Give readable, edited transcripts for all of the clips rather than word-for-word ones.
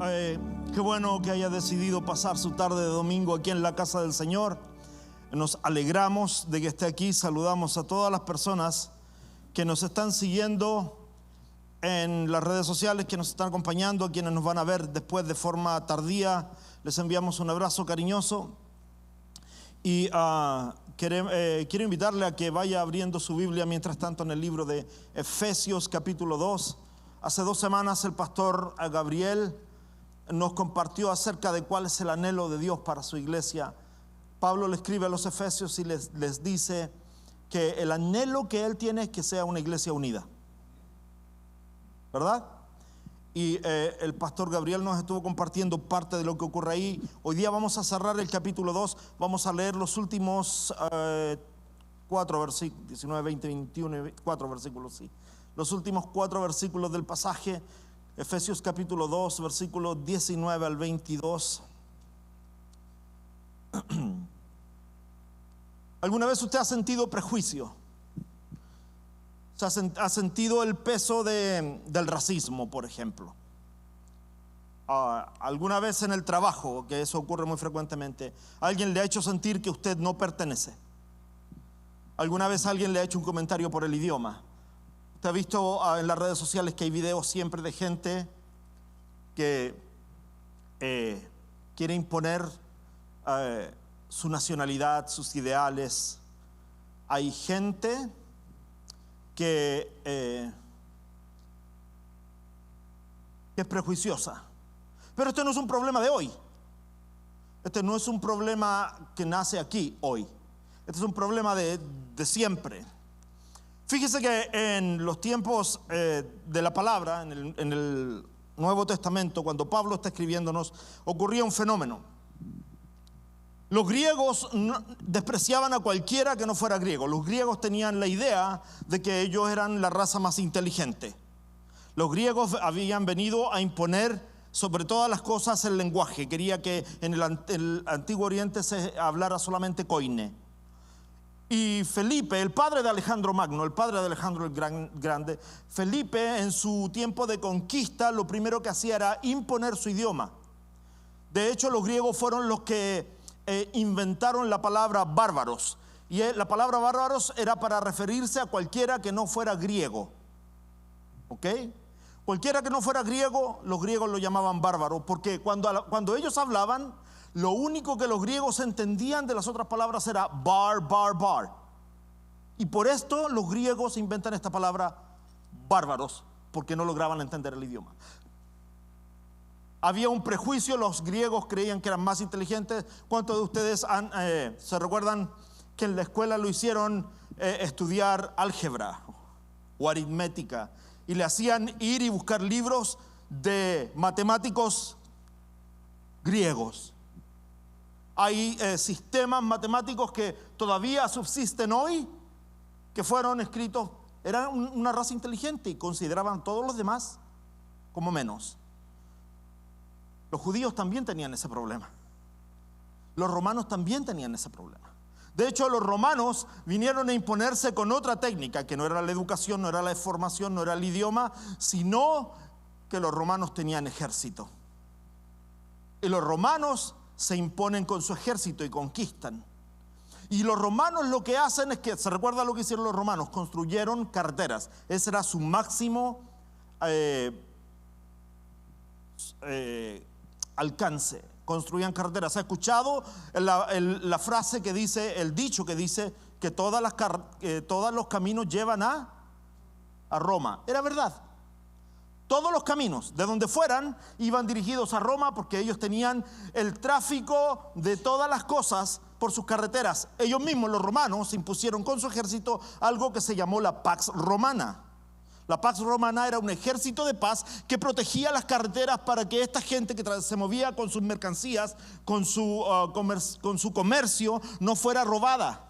Qué bueno que haya decidido pasar su tarde de domingo aquí en la casa del Señor. Nos alegramos de que esté aquí. Saludamos a todas las personas que nos están siguiendo en las redes sociales, que nos están acompañando, a quienes nos van a ver después de forma tardía. Les enviamos un abrazo cariñoso y quiero invitarle a que vaya abriendo su Biblia mientras tanto en el libro de Efesios capítulo 2. Hace 2 semanas el pastor Gabriel nos compartió acerca de cuál es el anhelo de Dios para su iglesia. Pablo le escribe a los Efesios y les dice que el anhelo que él tiene es que sea una iglesia unida, ¿verdad? Y el pastor Gabriel nos estuvo compartiendo parte de lo que ocurre ahí. Hoy día vamos a cerrar el capítulo 2. Vamos a leer los últimos 4 versículos, 19, 20, 21, 4 versículos, sí. Los últimos 4 versículos del pasaje. Efesios capítulo 2, versículos 19 al 22. ¿Alguna vez usted ha sentido prejuicio? ¿Ha sentido el peso del racismo, por ejemplo? ¿Alguna vez en el trabajo, que eso ocurre muy frecuentemente, alguien le ha hecho sentir que usted no pertenece? ¿Alguna vez alguien le ha hecho un comentario por el idioma? Usted ha visto en las redes sociales que hay videos siempre de gente que quiere imponer su nacionalidad, sus ideales. Hay gente que es prejuiciosa. Pero este no es un problema de hoy. Este no es un problema que nace aquí hoy. Este es un problema de siempre. Fíjese que en los tiempos de la palabra, en el Nuevo Testamento, cuando Pablo está escribiéndonos, ocurría un fenómeno. Los griegos despreciaban a cualquiera que no fuera griego. Los griegos tenían la idea de que ellos eran la raza más inteligente. Los griegos habían venido a imponer sobre todas las cosas el lenguaje. Quería que en el Antiguo Oriente se hablara solamente koine. Y Felipe, el padre de Alejandro Magno, el padre de Alejandro el Grande, Felipe en su tiempo de conquista lo primero que hacía era imponer su idioma. De hecho, los griegos fueron los que inventaron la palabra bárbaros. Y la palabra bárbaros era para referirse a cualquiera que no fuera griego. ¿Ok? Cualquiera que no fuera griego, los griegos lo llamaban bárbaro, porque cuando ellos hablaban, lo único que los griegos entendían de las otras palabras era bar. Y por esto los griegos inventan esta palabra bárbaros, porque no lograban entender el idioma. Había un prejuicio, los griegos creían que eran más inteligentes. ¿Cuántos de ustedes se recuerdan que en la escuela lo hicieron estudiar álgebra o aritmética? Y le hacían ir y buscar libros de matemáticos griegos. Hay sistemas matemáticos que todavía subsisten hoy, que fueron escritos, eran una raza inteligente y consideraban a todos los demás como menos. Los judíos también tenían ese problema. Los romanos también tenían ese problema. De hecho, los romanos vinieron a imponerse con otra técnica, que no era la educación, no era la formación, no era el idioma, sino que los romanos tenían ejército. Y los romanos se imponen con su ejército y conquistan. Y los romanos lo que hacen es que, ¿se recuerda lo que hicieron los romanos? Construyeron carreteras. Ese era su máximo alcance. Construían carreteras. ¿Ha escuchado la frase que dice, el dicho que dice que todos los caminos llevan a Roma? Era verdad. Todos los caminos, de donde fueran, iban dirigidos a Roma, porque ellos tenían el tráfico de todas las cosas por sus carreteras. Ellos mismos, los romanos, impusieron con su ejército algo que se llamó la Pax Romana. La Pax Romana era un ejército de paz que protegía las carreteras para que esta gente que se movía con sus mercancías, con su comercio, no fuera robada.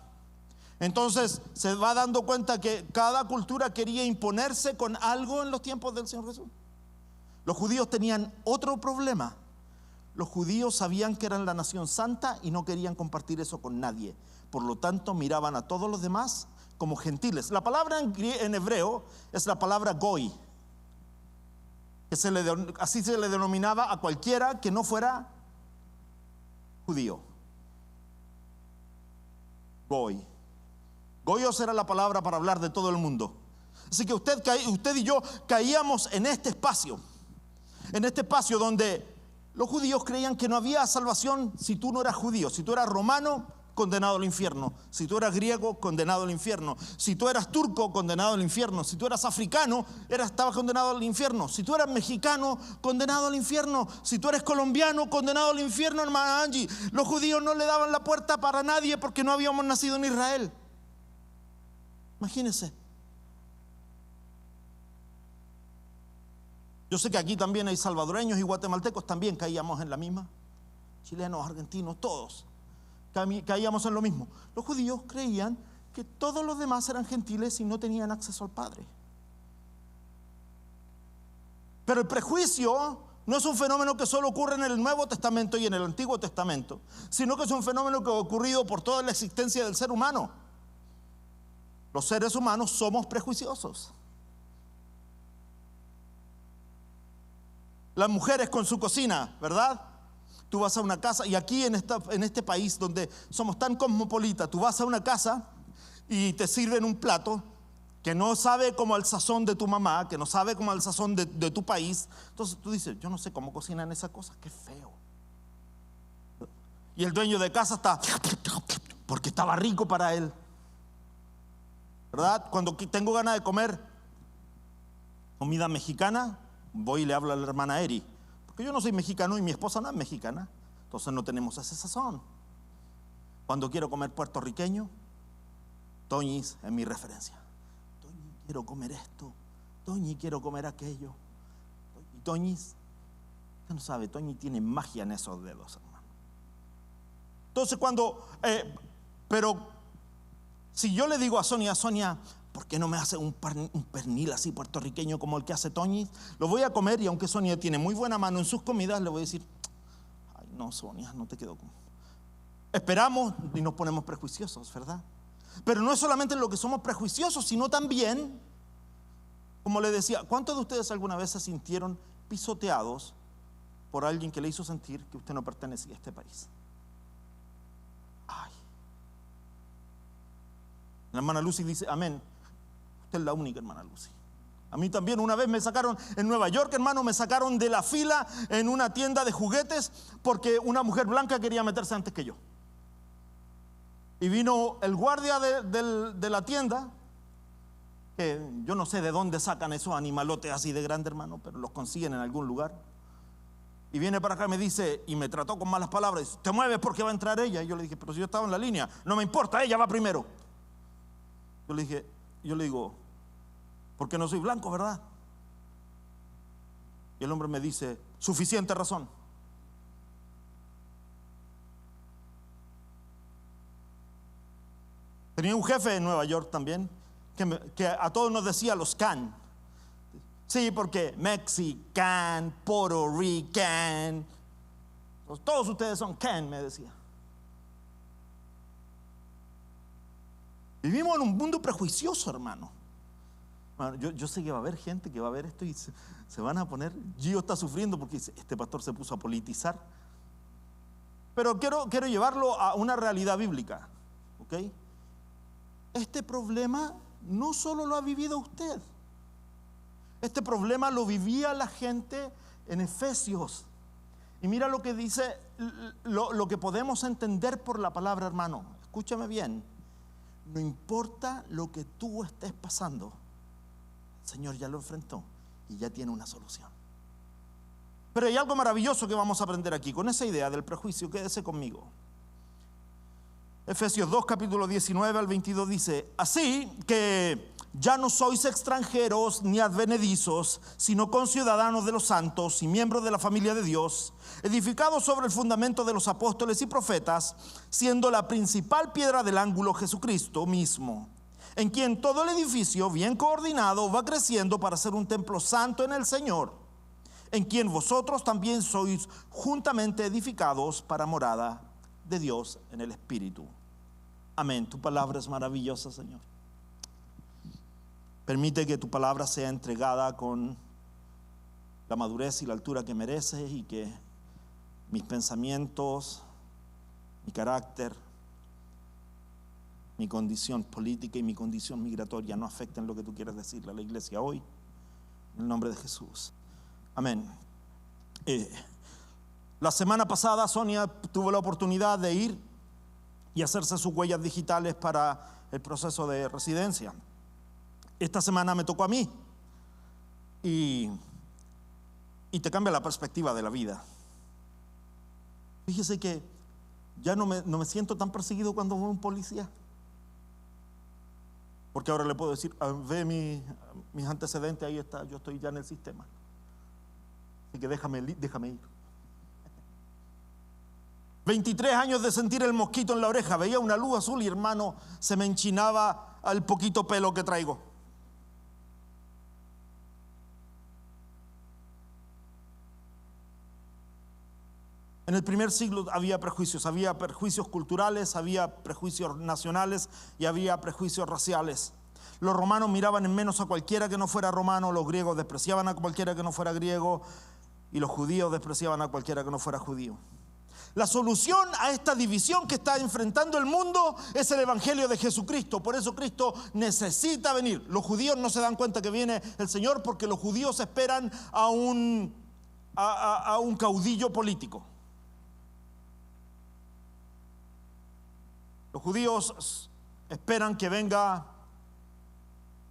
Entonces se va dando cuenta que cada cultura quería imponerse con algo en los tiempos del Señor Jesús. Los judíos tenían otro problema. Los judíos sabían que eran la nación santa y no querían compartir eso con nadie. Por lo tanto, miraban a todos los demás como gentiles. La palabra en hebreo es la palabra goy. así se le denominaba a cualquiera que no fuera judío. Goy. Goyos era la palabra para hablar de todo el mundo. Así que usted y yo caíamos en este espacio donde los judíos creían que no había salvación si tú no eras judío. Si tú eras romano, condenado al infierno. Si tú eras griego, condenado al infierno. Si tú eras turco, condenado al infierno. Si tú eras africano, estabas condenado al infierno. Si tú eras mexicano, condenado al infierno. Si tú eres colombiano, condenado al infierno, hermana Angie. Los judíos no le daban la puerta para nadie porque no habíamos nacido en Israel. Imagínense. Yo sé que aquí también hay salvadoreños y guatemaltecos, también caíamos en la misma. Chilenos, argentinos, todos caíamos en lo mismo. Los judíos creían que todos los demás eran gentiles y no tenían acceso al Padre. Pero el prejuicio no es un fenómeno que solo ocurre en el Nuevo Testamento y en el Antiguo Testamento, sino que es un fenómeno que ha ocurrido por toda la existencia del ser humano. Los seres humanos somos prejuiciosos. Las mujeres con su cocina, ¿verdad? Tú vas a una casa, y aquí en este país donde somos tan cosmopolitas, tú vas a una casa y te sirven un plato que no sabe como al sazón de tu mamá, que no sabe como al sazón de tu país. Entonces tú dices, yo no sé cómo cocinan esas cosas, qué feo. Y el dueño de casa está, porque estaba rico para él, ¿verdad? Cuando tengo ganas de comer comida mexicana, voy y le hablo a la hermana Eri, porque yo no soy mexicano y mi esposa no es mexicana, entonces no tenemos ese sazón. Cuando quiero comer puertorriqueño, Toñis es mi referencia. Toñi, quiero comer esto, Toñi, quiero comer aquello. Y Toñis, usted no sabe, Toñi tiene magia en esos dedos, hermano. Entonces pero si yo le digo a Sonia, ¿por qué no me hace un pernil así puertorriqueño como el que hace Toñi? Lo voy a comer, y aunque Sonia tiene muy buena mano en sus comidas, le voy a decir, ay no, Sonia, no te quedó como. Esperamos y nos ponemos prejuiciosos, ¿verdad? Pero no es solamente en lo que somos prejuiciosos, sino también, como le decía, ¿cuántos de ustedes alguna vez se sintieron pisoteados por alguien que le hizo sentir que usted no pertenecía a este país? Ay. La hermana Lucy dice, amén. Usted es la única, hermana Lucy. A mí también una vez me sacaron en Nueva York, hermano, me sacaron de la fila en una tienda de juguetes porque una mujer blanca quería meterse antes que yo. Y vino el guardia de la tienda, que yo no sé de dónde sacan esos animalotes así de grande, hermano, pero los consiguen en algún lugar. Y viene para acá y me dice, y me trató con malas palabras, dice, te mueves porque va a entrar ella. Y yo le dije, pero si yo estaba en la línea, no me importa, ella va primero. Yo le digo, porque no soy blanco, ¿verdad? Y el hombre me dice, suficiente razón. Tenía un jefe en Nueva York también, que a todos nos decía los can. Sí, porque Mexican, Puerto Rican, todos ustedes son can, me decía. Vivimos en un mundo prejuicioso, hermano. Yo sé que va a haber gente que va a ver esto y se van a poner. Gio está sufriendo porque este pastor se puso a politizar. Pero quiero llevarlo a una realidad bíblica, ¿ok? Este problema no solo lo ha vivido usted. Este problema lo vivía la gente en Efesios. Y mira lo que dice, lo que podemos entender por la palabra, hermano. Escúchame bien. No importa lo que tú estés pasando, el Señor ya lo enfrentó y ya tiene una solución. Pero hay algo maravilloso que vamos a aprender aquí. Con esa idea del prejuicio, quédese conmigo. Efesios 2, capítulo 19 al 22 dice, así que ya no sois extranjeros ni advenedizos, sino conciudadanos de los santos y miembros de la familia de Dios, edificados sobre el fundamento de los apóstoles y profetas, siendo la principal piedra del ángulo Jesucristo mismo, en quien todo el edificio bien coordinado va creciendo para ser un templo santo en el Señor, en quien vosotros también sois juntamente edificados para morada de Dios en el Espíritu. Amén. Tu palabra es maravillosa, Señor. Permite que tu palabra sea entregada con la madurez y la altura que mereces y que mis pensamientos, mi carácter, mi condición política y mi condición migratoria no afecten lo que tú quieres decirle a la iglesia hoy, en el nombre de Jesús. Amén. La semana pasada Sonia tuvo la oportunidad de ir y hacerse sus huellas digitales para el proceso de residencia. Esta semana me tocó a mí y te cambia la perspectiva de la vida. Fíjese que ya no me siento tan perseguido cuando veo un policía, porque ahora le puedo decir, ve mis antecedentes, ahí está, yo estoy ya en el sistema, así que déjame ir. 23 años de sentir el mosquito en la oreja, veía una luz azul y hermano, se me enchinaba al poquito pelo que traigo. En el primer siglo había prejuicios culturales, había prejuicios nacionales y había prejuicios raciales. Los romanos miraban en menos a cualquiera que no fuera romano, los griegos despreciaban a cualquiera que no fuera griego y los judíos despreciaban a cualquiera que no fuera judío. La solución a esta división que está enfrentando el mundo es el evangelio de Jesucristo. Por eso Cristo necesita venir. Los judíos no se dan cuenta que viene el Señor porque los judíos esperan a un caudillo político. Los judíos esperan que venga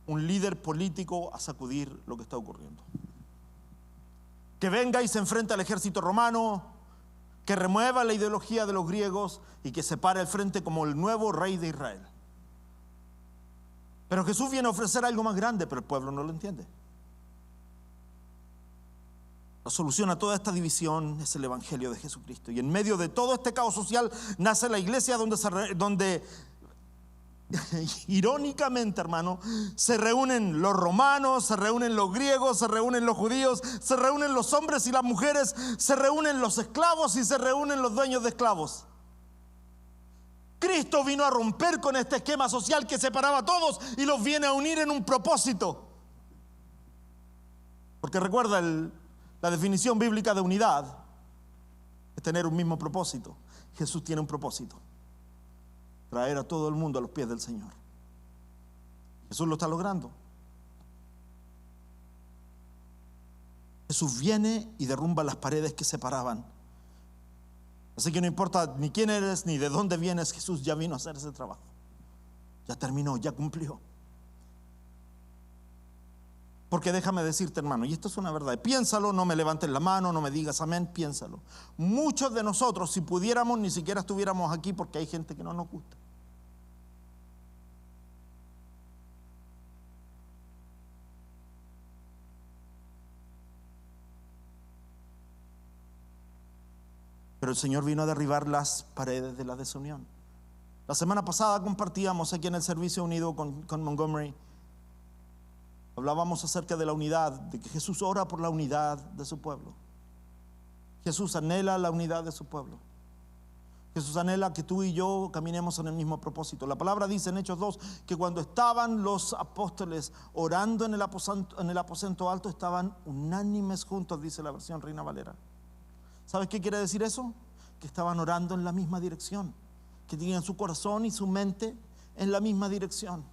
un líder político a sacudir lo que está ocurriendo. Que venga y se enfrente al ejército romano, que remueva la ideología de los griegos y que se pare al frente como el nuevo rey de Israel. Pero Jesús viene a ofrecer algo más grande, pero el pueblo no lo entiende. La solución a toda esta división es el evangelio de Jesucristo. Y en medio de todo este caos social nace la iglesia donde irónicamente, hermano, se reúnen los romanos, se reúnen los griegos, se reúnen los judíos, se reúnen los hombres y las mujeres, se reúnen los esclavos y se reúnen los dueños de esclavos. Cristo vino a romper con este esquema social que separaba a todos y los viene a unir en un propósito. Porque recuerda, la definición bíblica de unidad es tener un mismo propósito. Jesús tiene un propósito: traer a todo el mundo a los pies del Señor. Jesús lo está logrando. Jesús viene y derrumba las paredes que separaban. Así que no importa ni quién eres ni de dónde vienes, Jesús ya vino a hacer ese trabajo. Ya terminó, ya cumplió. Porque déjame decirte, hermano, y esto es una verdad, piénsalo, no me levantes la mano, no me digas amén, piénsalo. Muchos de nosotros, si pudiéramos, ni siquiera estuviéramos aquí porque hay gente que no nos gusta. Pero el Señor vino a derribar las paredes de la desunión. La semana pasada compartíamos aquí en el Servicio Unido con Montgomery. Hablábamos acerca de la unidad, de que Jesús ora por la unidad de su pueblo. Jesús anhela la unidad de su pueblo. Jesús anhela que tú y yo caminemos en el mismo propósito. La palabra dice en Hechos 2 que cuando estaban los apóstoles orando en el aposento alto, estaban unánimes juntos, dice la versión Reina Valera. ¿Sabes qué quiere decir eso? Que estaban orando en la misma dirección, que tenían su corazón y su mente en la misma dirección.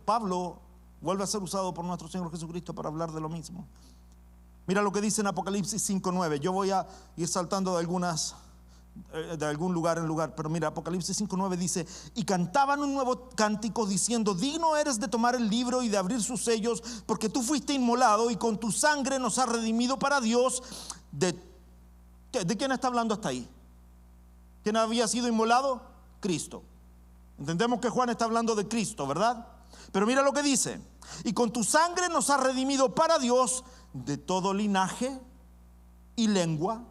Pablo vuelve a ser usado por nuestro Señor Jesucristo para hablar de lo mismo. Mira lo que dice en Apocalipsis 5:9. Yo voy a ir saltando de algún lugar en lugar, pero mira, Apocalipsis 5:9 dice: y cantaban un nuevo cántico diciendo: digno eres de tomar el libro y de abrir sus sellos, porque tú fuiste inmolado y con tu sangre nos has redimido para Dios. ¿De quién está hablando hasta ahí? ¿Quién había sido inmolado? Cristo. Entendemos que Juan está hablando de Cristo, ¿verdad? Pero mira lo que dice: y con tu sangre nos has redimido para Dios de todo linaje y lengua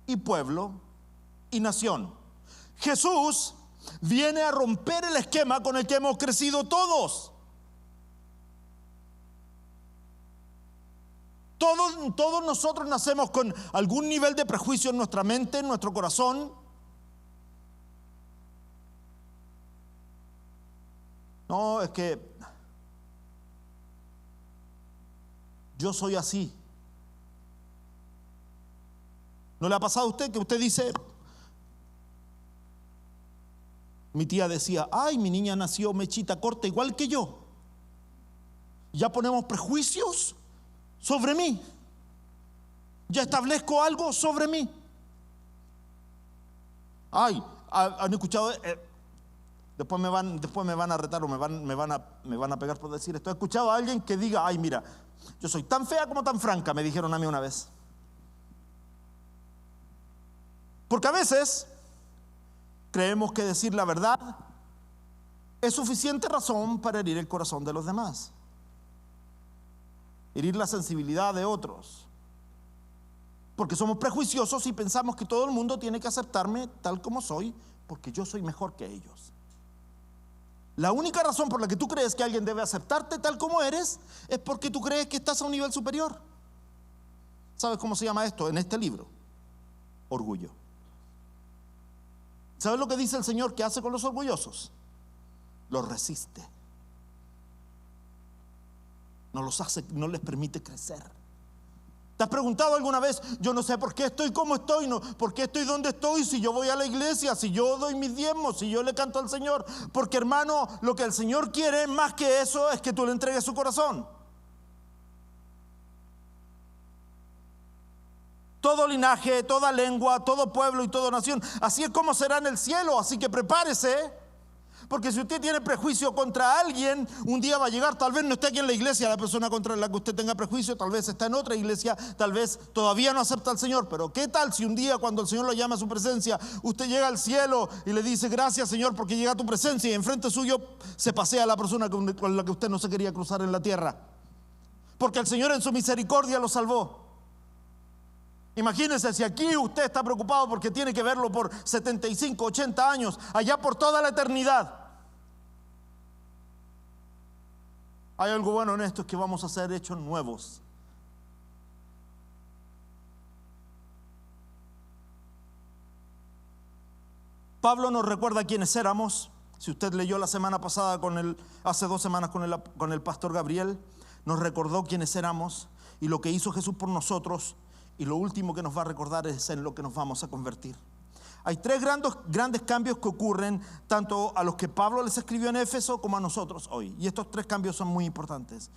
y pueblo y nación. Jesús viene a romper el esquema con el que hemos crecido todos. Todos nosotros nacemos con algún nivel de prejuicio en nuestra mente, en nuestro corazón. No, es que Yo soy así. ¿No le ha pasado a usted que usted dice, mi tía decía, ay, mi niña nació mechita corta igual que yo? Ya ponemos prejuicios sobre mí. Ya establezco algo sobre mí. Ay, ¿han escuchado? Después me van a retar o me van a pegar por decir esto. He escuchado a alguien que diga, ay, mira, yo soy tan fea como tan franca, me dijeron a mí una vez. Porque a veces creemos que decir la verdad es suficiente razón para herir el corazón de los demás, herir la sensibilidad de otros. Porque somos prejuiciosos y pensamos que todo el mundo tiene que aceptarme tal como soy, porque yo soy mejor que ellos. La única razón por la que tú crees que alguien debe aceptarte tal como eres es porque tú crees que estás a un nivel superior. ¿Sabes cómo se llama esto en este libro? Orgullo. ¿Sabes lo que dice el Señor que hace con los orgullosos? Los resiste. No les permite crecer. ¿Te has preguntado alguna vez, yo no sé por qué estoy como estoy, no, por qué estoy donde estoy, si yo voy a la iglesia, si yo doy mis diezmos, si yo le canto al Señor? Porque, hermano, lo que el Señor quiere más que eso es que tú le entregues su corazón. Todo linaje, toda lengua, todo pueblo y toda nación, así es como será en el cielo. Así que prepárese, porque si usted tiene prejuicio contra alguien, un día va a llegar, tal vez no esté aquí en la iglesia la persona contra la que usted tenga prejuicio, tal vez está en otra iglesia, tal vez todavía no acepta al Señor. Pero ¿qué tal si un día, cuando el Señor lo llama a su presencia, usted llega al cielo y le dice, gracias, Señor, porque llega a tu presencia, y enfrente suyo se pasea la persona con la que usted no se quería cruzar en la tierra? Porque el Señor en su misericordia lo salvó. Imagínense si aquí usted está preocupado porque tiene que verlo por 75, 80 años, allá por toda la eternidad. Hay algo bueno en esto, es que vamos a ser hechos nuevos. Pablo nos recuerda quiénes éramos. Si usted leyó la semana pasada hace 2 semanas con el pastor Gabriel, nos recordó quiénes éramos y lo que hizo Jesús por nosotros. Y lo último que nos va a recordar es en lo que nos vamos a convertir. Hay 3 grandes cambios que ocurren tanto a los que Pablo les escribió en Éfeso como a nosotros hoy. Y estos 3 cambios son muy importantes.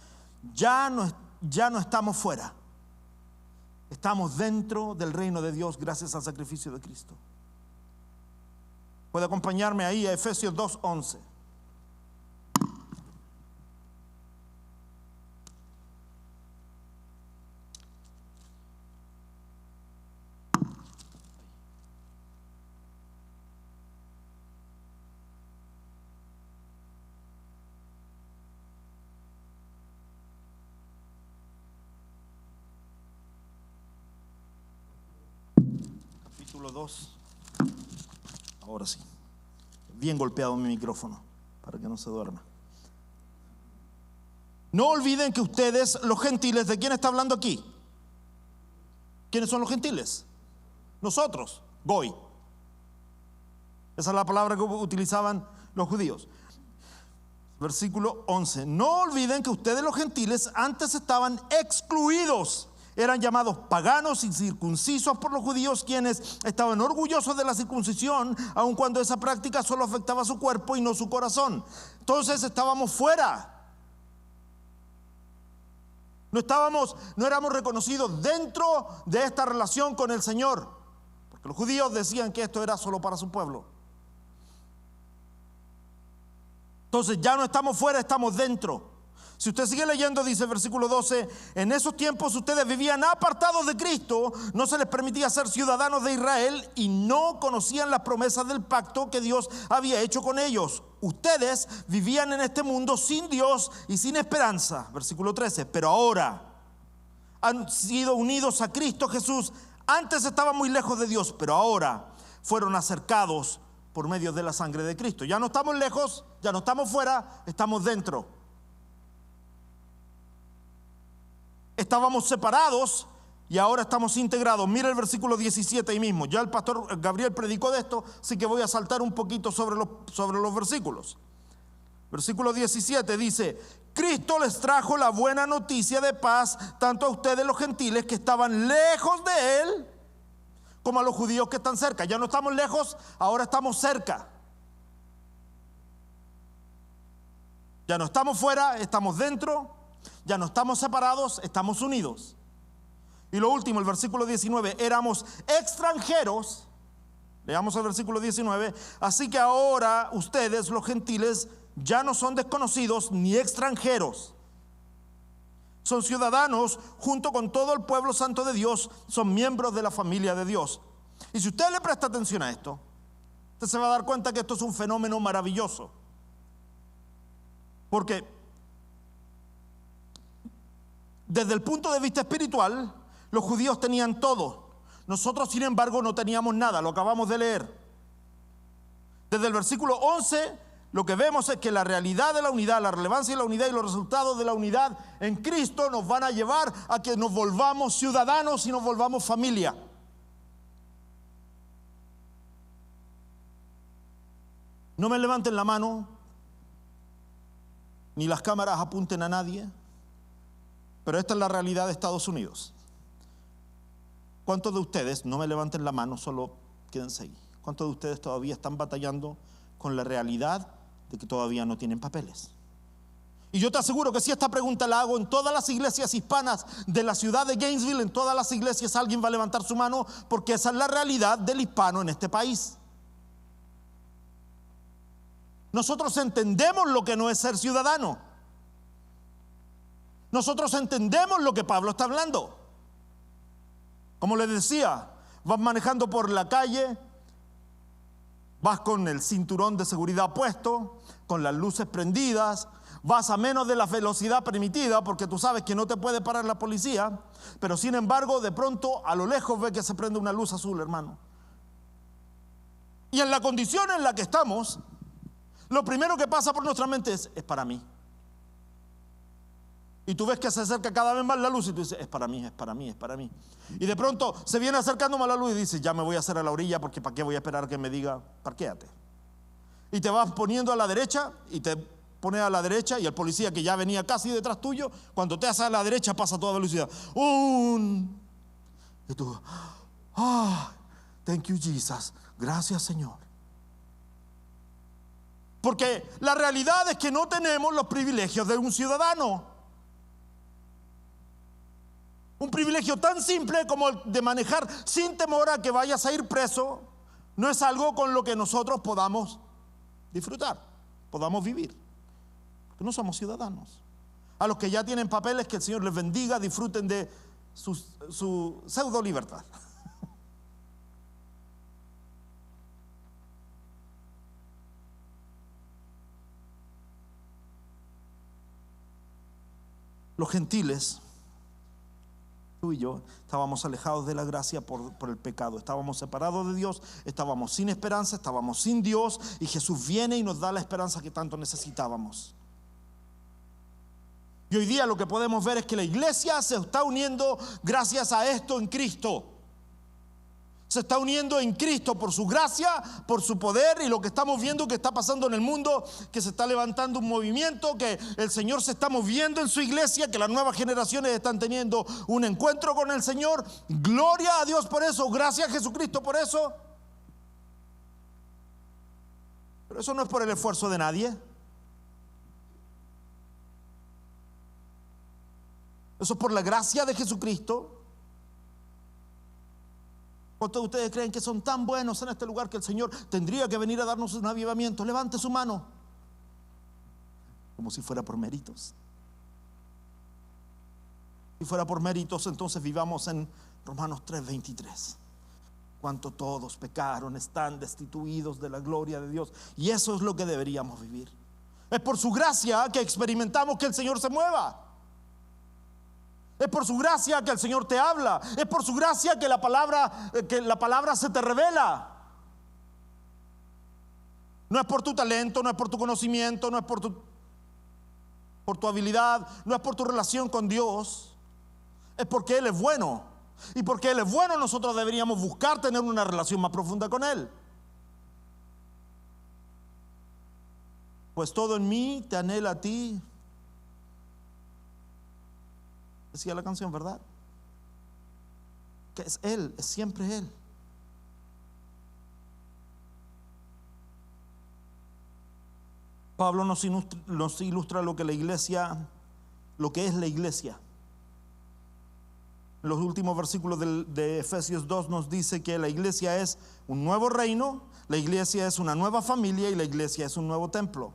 Ya no estamos fuera. Estamos dentro del reino de Dios gracias al sacrificio de Cristo. Puede acompañarme ahí a Efesios 2:11. Capítulo 2. Ahora sí. Bien golpeado mi micrófono para que no se duerma. No olviden que ustedes, los gentiles, ¿de quién está hablando aquí? ¿Quiénes son los gentiles? Nosotros, Goy. Esa es la palabra que utilizaban los judíos. Versículo 11. No olviden que ustedes, los gentiles, antes estaban excluidos. Eran llamados paganos, incircuncisos por los judíos, quienes estaban orgullosos de la circuncisión, aun cuando esa práctica solo afectaba su cuerpo y no su corazón. Entonces estábamos fuera. No éramos reconocidos dentro de esta relación con el Señor, porque los judíos decían que esto era solo para su pueblo. Entonces ya no estamos fuera, estamos dentro. Si usted sigue leyendo, dice el versículo 12, en esos tiempos ustedes vivían apartados de Cristo, no se les permitía ser ciudadanos de Israel y no conocían las promesas del pacto que Dios había hecho con ellos. Ustedes vivían en este mundo sin Dios y sin esperanza. Versículo 13, pero ahora han sido unidos a Cristo Jesús. Antes estaban muy lejos de Dios, pero ahora fueron acercados por medio de la sangre de Cristo. Ya no estamos lejos, ya no estamos fuera, estamos dentro. Estábamos separados y ahora estamos integrados. Mira el versículo 17 ahí mismo. Ya el pastor Gabriel predicó de esto, así que voy a saltar un poquito sobre los versículos. Versículo 17 dice: Cristo les trajo la buena noticia de paz tanto a ustedes los gentiles que estaban lejos de Él como a los judíos que están cerca. Ya no estamos lejos, ahora estamos cerca. Ya no estamos fuera, estamos dentro. Ya no estamos separados, estamos unidos. Y lo último, el versículo 19: éramos extranjeros. Leamos el versículo 19. Así que ahora ustedes, los gentiles, ya no son desconocidos ni extranjeros. Son ciudadanos junto con todo el pueblo santo de Dios. Son miembros de la familia de Dios. Y si usted le presta atención a esto, usted se va a dar cuenta que esto es un fenómeno maravilloso. Porque desde el punto de vista espiritual, los judíos tenían todo. Nosotros, sin embargo, no teníamos nada. Lo acabamos de leer. Desde el versículo 11, lo que vemos es que la realidad de la unidad, la relevancia de la unidad y los resultados de la unidad en Cristo nos van a llevar a que nos volvamos ciudadanos y nos volvamos familia. No me levanten la mano, ni las cámaras apunten a nadie, pero esta es la realidad de Estados Unidos. ¿Cuántos de ustedes, no me levanten la mano, solo quédense ahí, cuántos de ustedes todavía están batallando con la realidad de que todavía no tienen papeles? Y yo te aseguro que si esta pregunta la hago en todas las iglesias hispanas de la ciudad de Gainesville, en todas las iglesias alguien va a levantar su mano, porque esa es la realidad del hispano en este país. Nosotros entendemos lo que no es ser ciudadano. Nosotros entendemos lo que Pablo está hablando. Como les decía, vas manejando por la calle, vas con el cinturón de seguridad puesto, con las luces prendidas, vas a menos de la velocidad permitida porque tú sabes que no te puede parar la policía, pero sin embargo de pronto a lo lejos ves que se prende una luz azul, hermano. Y en la condición en la que estamos, lo primero que pasa por nuestra mente es para mí. Y tú ves que se acerca cada vez más la luz y tú dices, es para mí, es para mí, es para mí. Y de pronto se viene acercando más la luz y dices, ya me voy a hacer a la orilla porque ¿para qué voy a esperar que me diga, parquéate? Y te vas poniendo a la derecha y te pones a la derecha y el policía que ya venía casi detrás tuyo, cuando te hace a la derecha pasa a toda velocidad. Y tú, thank you Jesus, gracias Señor. Porque la realidad es que no tenemos los privilegios de un ciudadano. Un privilegio tan simple como el de manejar sin temor a que vayas a ir preso, no es algo con lo que nosotros podamos disfrutar, podamos vivir, porque no somos ciudadanos. A los que ya tienen papeles, que el Señor les bendiga, disfruten de su pseudo libertad. Los gentiles, tú y yo, estábamos alejados de la gracia por el pecado. Estábamos separados de Dios, estábamos sin esperanza, estábamos sin Dios. Y Jesús viene y nos da la esperanza que tanto necesitábamos. Y hoy día lo que podemos ver es que la iglesia se está uniendo gracias a esto en Cristo. Se está uniendo en Cristo por su gracia, por su poder, y lo que estamos viendo que está pasando en el mundo, que se está levantando un movimiento, que el Señor se está moviendo en su iglesia, que las nuevas generaciones están teniendo un encuentro con el Señor. Gloria a Dios por eso, gracias a Jesucristo por eso. Pero eso no es por el esfuerzo de nadie. Eso es por la gracia de Jesucristo. ¿Cuántos de ustedes creen que son tan buenos en este lugar que el Señor tendría que venir a darnos un avivamiento? Levante su mano. Como si fuera por méritos. Si fuera por méritos, entonces vivamos en Romanos 3:23. Cuanto todos pecaron, están destituidos de la gloria de Dios. Y eso es lo que deberíamos vivir. Es por su gracia que experimentamos que el Señor se mueva. Es por su gracia que el Señor te habla. Es por su gracia que la palabra se te revela. No es por tu talento, no es por tu conocimiento, no es por tu habilidad, no es por tu relación con Dios. Es porque Él es bueno. Y porque Él es bueno, nosotros deberíamos buscar tener una relación más profunda con Él. Pues todo en mí te anhela a ti. Decía la canción, ¿verdad? Que es Él, es siempre Él. Pablo nos ilustra lo que es la iglesia. En los últimos versículos de Efesios 2 nos dice que la iglesia es un nuevo reino, la iglesia es una nueva familia y la iglesia es un nuevo templo.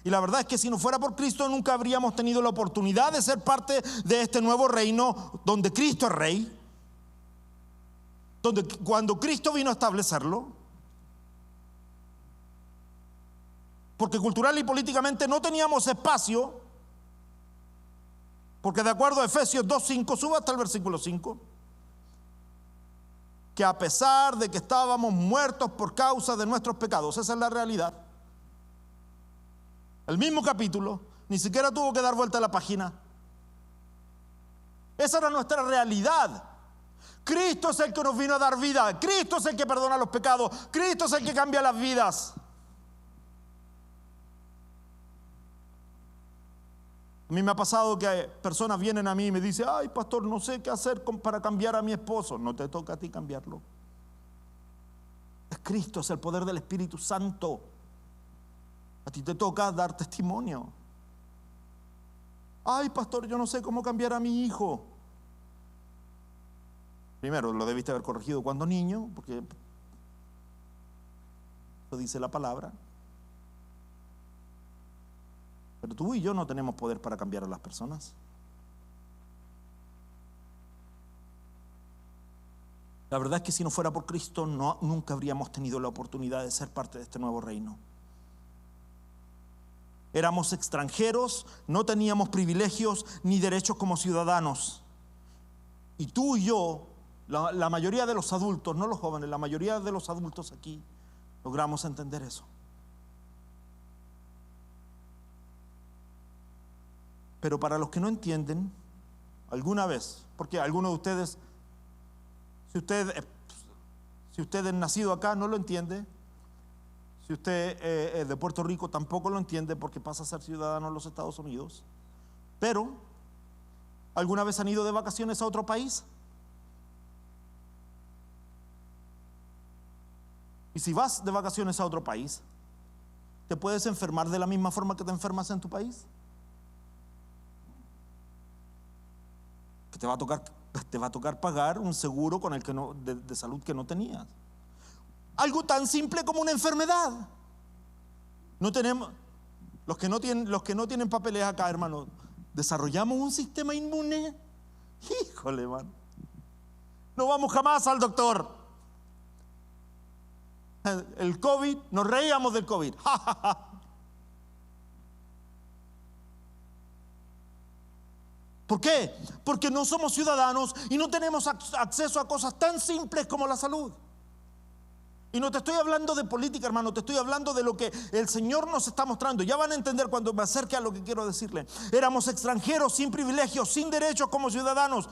Y la verdad es que si no fuera por Cristo nunca habríamos tenido la oportunidad de ser parte de este nuevo reino donde Cristo es rey, donde cuando Cristo vino a establecerlo. Porque cultural y políticamente no teníamos espacio, porque de acuerdo a Efesios 2:5, suba hasta el versículo 5, que a pesar de que estábamos muertos por causa de nuestros pecados, esa es la realidad. El mismo capítulo, ni siquiera tuvo que dar vuelta a la página. Esa era nuestra realidad. Cristo es el que nos vino a dar vida, Cristo es el que perdona los pecados, Cristo es el que cambia las vidas. A mí me ha pasado que personas vienen a mí y me dicen: ay, pastor, no sé qué hacer para cambiar a mi esposo. No te toca a ti cambiarlo. Es Cristo, es el poder del Espíritu Santo. A ti te toca dar testimonio. Ay, pastor, yo no sé cómo cambiar a mi hijo. Primero, lo debiste haber corregido cuando niño, porque eso dice la palabra. Pero tú y yo no tenemos poder para cambiar a las personas. La verdad es que si no fuera por Cristo, nunca habríamos tenido la oportunidad de ser parte de este nuevo reino. Éramos extranjeros, no teníamos privilegios ni derechos como ciudadanos. Y tú y yo, la mayoría de los adultos, no los jóvenes, la mayoría de los adultos aquí, logramos entender eso. Pero para los que no entienden, alguna vez, porque algunos de ustedes, si usted es nacido acá, no lo entiende. Si usted es de Puerto Rico, tampoco lo entiende porque pasa a ser ciudadano de los Estados Unidos. Pero, ¿alguna vez han ido de vacaciones a otro país? Y si vas de vacaciones a otro país, ¿te puedes enfermar de la misma forma que te enfermas en tu país? Que te va a tocar pagar un seguro con el que de salud que no tenías. Algo tan simple como una enfermedad. No tenemos, los que no tienen papeles acá, hermano, desarrollamos un sistema inmune. Híjole, hermano. No vamos jamás al doctor. El COVID, nos reíamos del COVID. ¿Por qué? Porque no somos ciudadanos y no tenemos acceso a cosas tan simples como la salud. Y no te estoy hablando de política, hermano, te estoy hablando de lo que el Señor nos está mostrando. Ya van a entender cuando me acerque a lo que quiero decirle. Éramos extranjeros, sin privilegios, sin derechos como ciudadanos.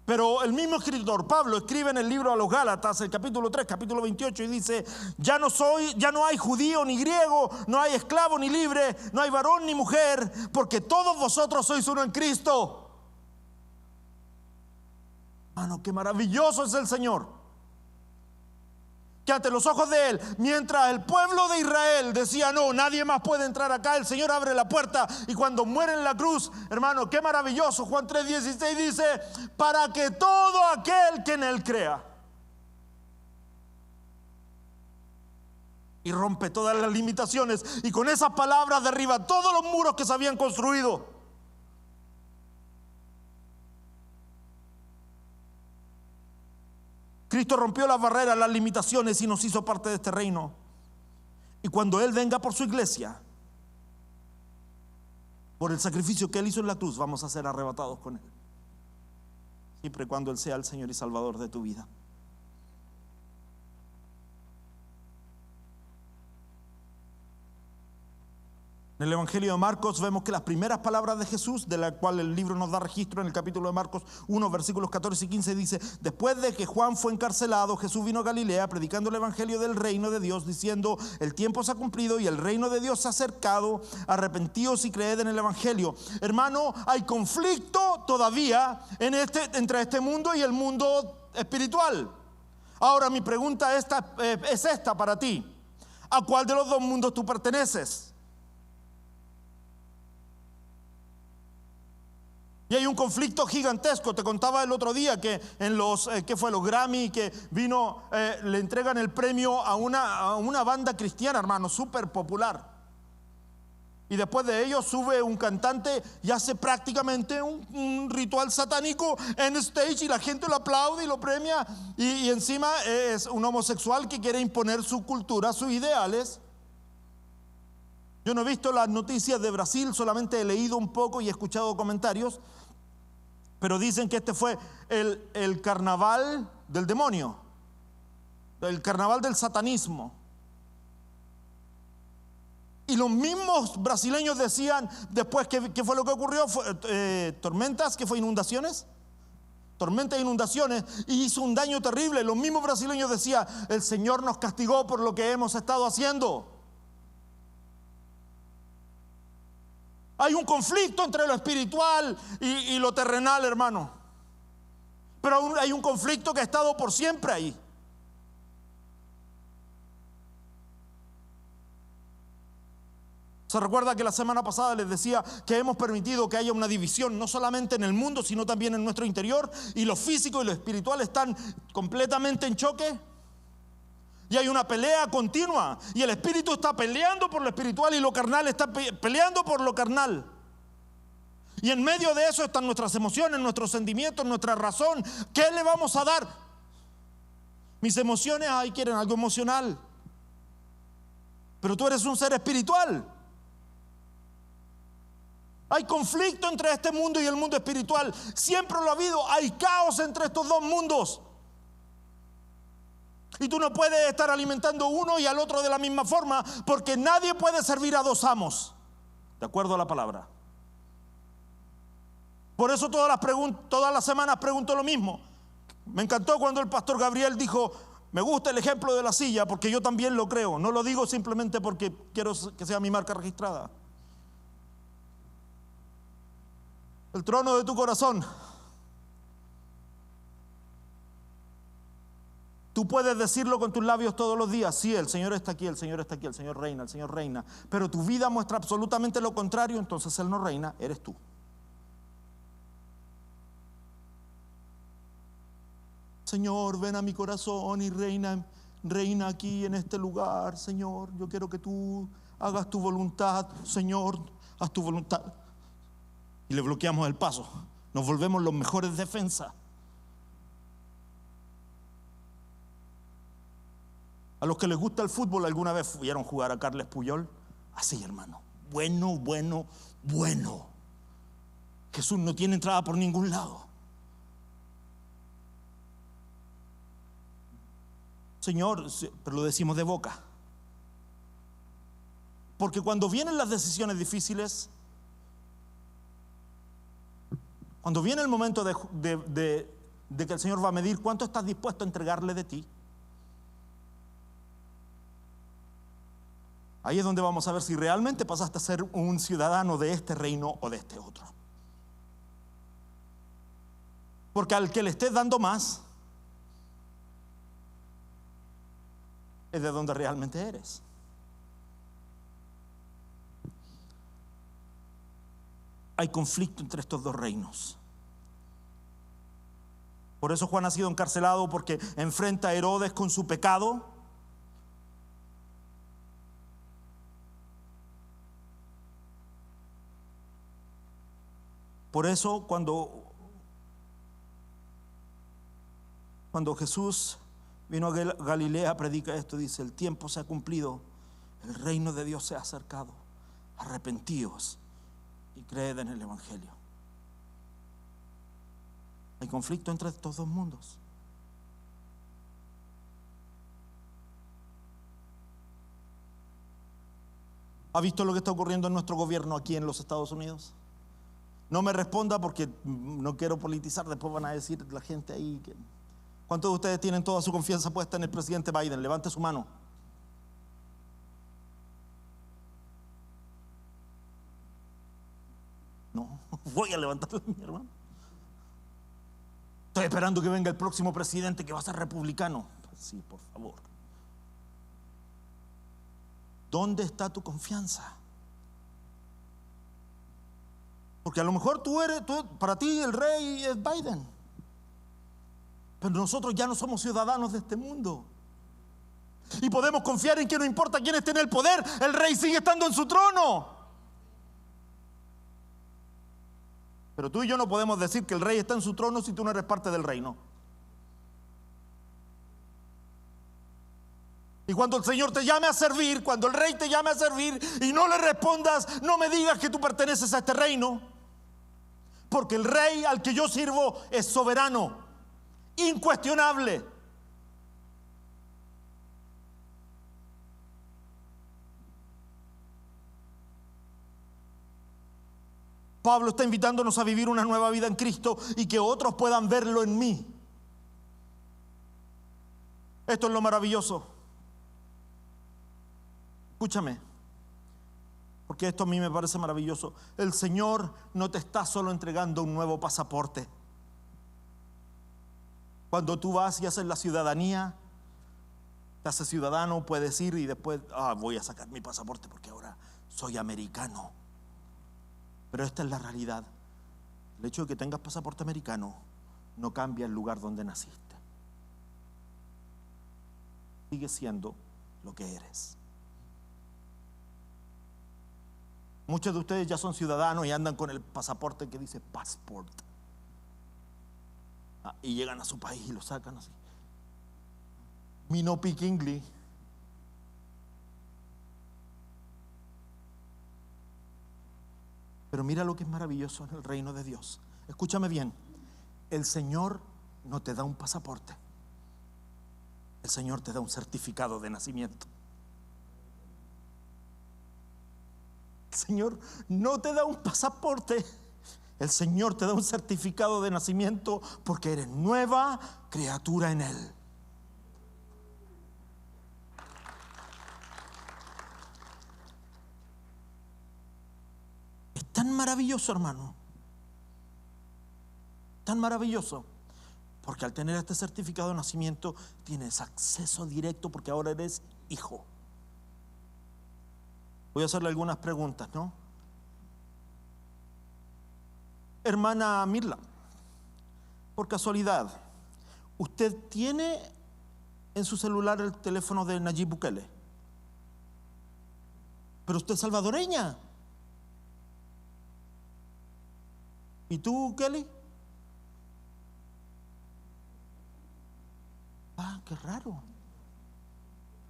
Pero el mismo escritor Pablo escribe en el libro a los Gálatas, el capítulo 3, capítulo 28, y dice: ya no hay judío ni griego, no hay esclavo ni libre, no hay varón ni mujer, porque todos vosotros sois uno en Cristo. Hermano, qué maravilloso es el Señor. Que ante los ojos de Él, mientras el pueblo de Israel decía: no, nadie más puede entrar acá, el Señor abre la puerta. Y cuando muere en la cruz, hermano, qué maravilloso. Juan 3:16 dice: para que todo aquel que en Él crea. Y rompe todas las limitaciones, y con esas palabras derriba todos los muros que se habían construido. Cristo rompió las barreras, las limitaciones y nos hizo parte de este reino. Y cuando Él venga por su iglesia, por el sacrificio que Él hizo en la cruz, vamos a ser arrebatados con Él. Siempre y cuando Él sea el Señor y Salvador de tu vida. En el Evangelio de Marcos vemos que las primeras palabras de Jesús, de la cual el libro nos da registro en el capítulo de Marcos 1, versículos 14 y 15, dice: después de que Juan fue encarcelado, Jesús vino a Galilea predicando el Evangelio del reino de Dios, diciendo: el tiempo se ha cumplido y el reino de Dios se ha acercado, arrepentíos y creed en el Evangelio. Hermano, hay conflicto todavía entre este mundo y el mundo espiritual. Ahora mi pregunta es esta para ti: ¿a cuál de los dos mundos tú perteneces? Y hay un conflicto gigantesco. Te contaba el otro día que en los Grammy, que vino, le entregan el premio a una banda cristiana, hermano, súper popular. Y después de ello sube un cantante y hace prácticamente un ritual satánico en stage, y la gente lo aplaude y lo premia. Y encima es un homosexual que quiere imponer su cultura, sus ideales. Yo no he visto las noticias de Brasil, solamente he leído un poco y he escuchado comentarios, pero dicen que este fue el carnaval del demonio, el carnaval del satanismo. Y los mismos brasileños decían después, ¿qué fue lo que ocurrió? Tormentas, ¿qué fue? Inundaciones. Tormentas e inundaciones, y hizo un daño terrible. Los mismos brasileños decían: el Señor nos castigó por lo que hemos estado haciendo. Hay un conflicto entre lo espiritual y lo terrenal, hermano. Pero aún hay un conflicto que ha estado por siempre ahí. Se recuerda que la semana pasada les decía que hemos permitido que haya una división, no solamente en el mundo, sino también en nuestro interior, y lo físico y lo espiritual están completamente en choque. Y hay una pelea continua, y el espíritu está peleando por lo espiritual y lo carnal está peleando por lo carnal. Y en medio de eso están nuestras emociones, nuestros sentimientos, nuestra razón. ¿Qué le vamos a dar? Mis emociones, quieren algo emocional. Pero tú eres un ser espiritual. Hay conflicto entre este mundo y el mundo espiritual. Siempre lo ha habido. Hay caos entre estos dos mundos. Y tú no puedes estar alimentando uno y al otro de la misma forma, porque nadie puede servir a dos amos, de acuerdo a la palabra. Por eso todas las semanas pregunto lo mismo. Me encantó cuando el pastor Gabriel dijo: me gusta el ejemplo de la silla, porque yo también lo creo. No lo digo simplemente porque quiero que sea mi marca registrada. El trono de tu corazón. Tú puedes decirlo con tus labios todos los días: sí, el Señor está aquí, el Señor está aquí, el Señor reina. Pero tu vida muestra absolutamente lo contrario, entonces Él no reina, eres tú. Señor, ven a mi corazón y reina aquí en este lugar. Señor, yo quiero que tú hagas tu voluntad. Señor, haz tu voluntad. Y le bloqueamos el paso. Nos volvemos los mejores defensas. A los que les gusta el fútbol, ¿alguna vez vieron jugar a Carles Puyol? Así, hermano. Bueno. Jesús no tiene entrada por ningún lado. Señor, pero lo decimos de boca. Porque cuando vienen las decisiones difíciles, cuando viene el momento de que el Señor va a medir cuánto estás dispuesto a entregarle de ti, ahí es donde vamos a ver si realmente pasaste a ser un ciudadano de este reino o de este otro. Porque al que le estés dando más, es de donde realmente eres. Hay conflicto entre estos dos reinos. Por eso Juan ha sido encarcelado, porque enfrenta a Herodes con su pecado. Por eso cuando Jesús vino a Galilea, predica esto, dice: el tiempo se ha cumplido, el reino de Dios se ha acercado, arrepentíos y creed en el Evangelio. Hay conflicto entre estos dos mundos. ¿Ha visto lo que está ocurriendo en nuestro gobierno aquí en los Estados Unidos? No me responda porque no quiero politizar. Después van a decir la gente ahí que... ¿Cuántos de ustedes tienen toda su confianza puesta en el presidente Biden? Levante su mano. No, voy a levantarla, mi hermano. Estoy esperando que venga el próximo presidente que va a ser republicano. Sí, por favor. ¿Dónde está tu confianza? Porque a lo mejor para ti el rey es Biden, pero nosotros ya no somos ciudadanos de este mundo. Y podemos confiar en que no importa quién esté en el poder, el rey sigue estando en su trono. Pero tú y yo no podemos decir que el rey está en su trono si tú no eres parte del reino. Y cuando el Señor te llame a servir, cuando el rey te llame a servir y no le respondas, no me digas que tú perteneces a este reino. Porque el rey al que yo sirvo es soberano, incuestionable. Pablo está invitándonos a vivir una nueva vida en Cristo y que otros puedan verlo en mí. Esto es lo maravilloso. Escúchame, porque esto a mí me parece maravilloso. El Señor no te está solo entregando un nuevo pasaporte. Cuando tú vas y haces la ciudadanía, te haces ciudadano, puedes ir y después, voy a sacar mi pasaporte porque ahora soy americano. Pero esta es la realidad. El hecho de que tengas pasaporte americano no cambia el lugar donde naciste. Sigue siendo lo que eres. Muchos de ustedes ya son ciudadanos y andan con el pasaporte que dice passport. Y llegan a su país y lo sacan así. Me no speak English. Pero mira lo que es maravilloso en el reino de Dios. Escúchame bien. El Señor no te da un pasaporte. El Señor te da un certificado de nacimiento. El Señor no te da un pasaporte. El Señor te da un certificado de nacimiento porque eres nueva criatura en Él. Es tan maravilloso, hermano. Tan maravilloso. Porque al tener este certificado de nacimiento tienes acceso directo porque ahora eres hijo. Voy a hacerle algunas preguntas, ¿no? Hermana Mirla, por casualidad, ¿usted tiene en su celular el teléfono de Nayib Bukele? Pero usted es salvadoreña. ¿Y tú, Kelly? Qué raro.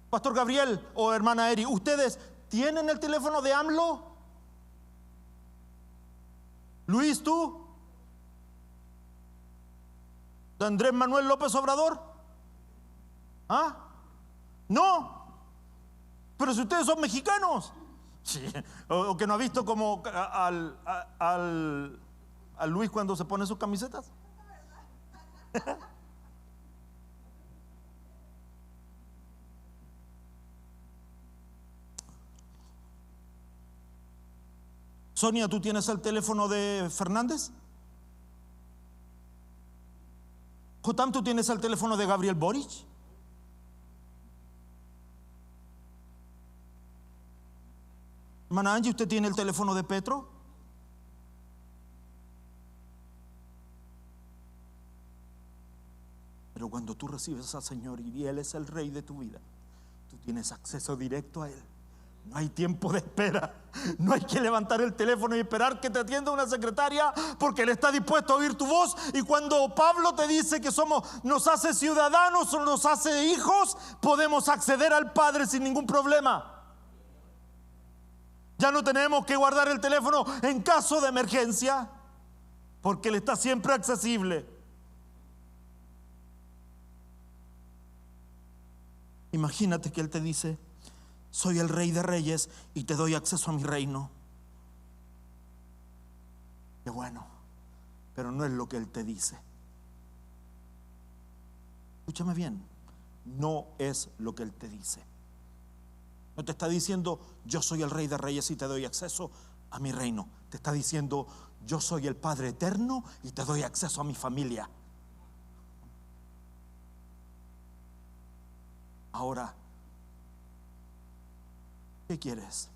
Pastor Gabriel o hermana Eri, ¿ustedes tienen el teléfono de AMLO? Luis, ¿tú? ¿De Andrés Manuel López Obrador? No. Pero si ustedes son mexicanos. Sí. O que no ha visto como al Luis cuando se pone sus camisetas. Sonia, ¿tú tienes el teléfono de Fernández? Jotam, ¿tú tienes el teléfono de Gabriel Boric? Hermana Angie, ¿usted tiene el teléfono de Petro? Pero cuando tú recibes al Señor y Él es el Rey de tu vida, tú tienes acceso directo a Él. No hay tiempo de espera. No hay que levantar el teléfono y esperar que te atienda una secretaria, porque Él está dispuesto a oír tu voz. Y cuando Pablo te dice que nos hace ciudadanos o nos hace hijos, podemos acceder al Padre sin ningún problema. Ya no tenemos que guardar el teléfono en caso de emergencia, porque Él está siempre accesible. Imagínate que Él te dice: soy el Rey de Reyes y te doy acceso a mi reino. Qué bueno, pero no es lo que Él te dice. Escúchame bien, no es lo que Él te dice. No te está diciendo yo soy el Rey de Reyes y te doy acceso a mi reino. Te está diciendo yo soy el Padre eterno y te doy acceso a mi familia. Ahora, ¿qué quieres?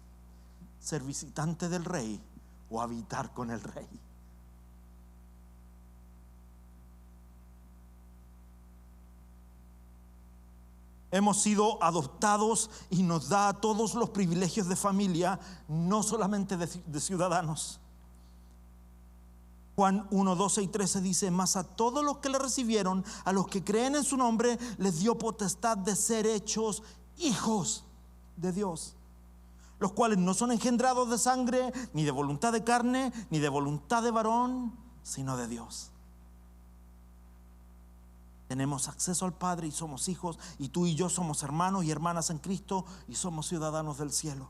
¿Ser visitante del Rey o habitar con el Rey? Hemos sido adoptados y nos da todos los privilegios de familia, no solamente de ciudadanos. Juan 1, 12 y 13 dice: mas a todos los que le recibieron, a los que creen en su nombre, les dio potestad de ser hechos hijos de Dios, los cuales no son engendrados de sangre, ni de voluntad de carne, ni de voluntad de varón, sino de Dios. Tenemos acceso al Padre y somos hijos, y tú y yo somos hermanos y hermanas en Cristo y somos ciudadanos del cielo.